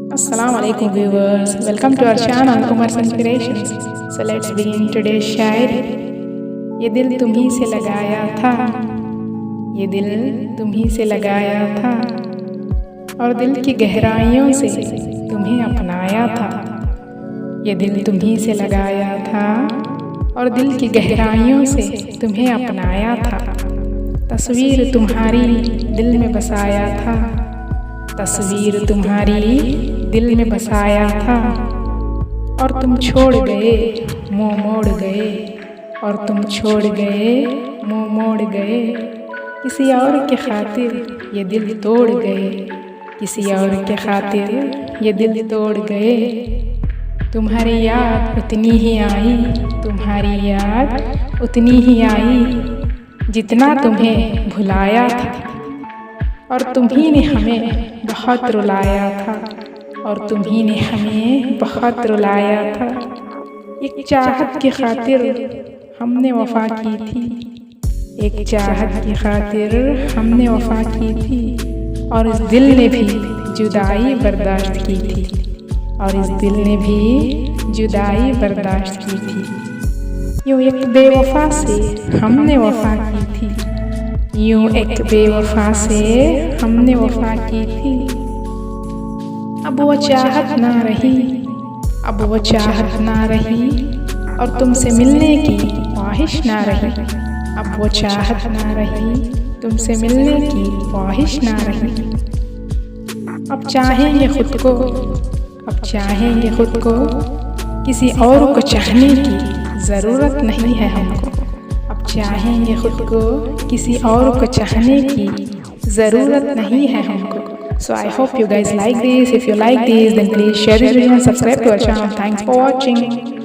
Assalamualaikum viewers, welcome to our channel Umar's Inspirations. So let's begin today's शायरी। ये दिल तुम्ही से लगाया था, ये दिल तुम्ही से लगाया था, और दिल की गहराइयों से तुम्हें अपनाया था। ये दिल तुम्ही से लगाया था और दिल की गहराइयों से तुम्हें अपनाया था। तस्वीर तुम्हारी दिल में बसाया था, तस्वीर तुम्हारी दिल में बसाया था, और तुम छोड़ गए मुँह मोड़ गए, और तुम छोड़ गए मुँह मोड़ गए। किसी और के खातिर ये दिल तोड़ गए, किसी और के खातिर ये दिल तोड़ गए। तुम्हारी याद उतनी ही आई, तुम्हारी याद उतनी ही आई, जितना तुम्हें भुलाया था। और तुम्ही ने हमें बहुत रुलाया था, और तुम्ही ने हमें बहुत रुलाया था। एक चाहत की खातिर हमने वफ़ा की थी, एक चाहत की खातिर हमने वफ़ा की थी, और इस दिल ने भी जुदाई बर्दाश्त की थी, और इस दिल ने भी जुदाई बर्दाश्त की थी। यूँ एक बेवफ़ा से हमने वफ़ा की थी, यूँ एक बेवफ़ा से हमने वफ़ा की थी। अब वो चाहत ना रही, अब वो चाहत ना रही, और तुमसे मिलने की ख्वाहिश ना रही। अब वो चाहत ना रही, तुमसे मिलने की ख्वाहिश ना रही। अब चाहेंगे खुद को, अब चाहेंगे खुद को, किसी और को चाहने की ज़रूरत नहीं है हमको। अब चाहेंगे खुद को, किसी और को चाहने की ज़रूरत नहीं है हमको। So I hope you guys like this. If you like this, then please share this video and subscribe to our channel. Thanks for watching.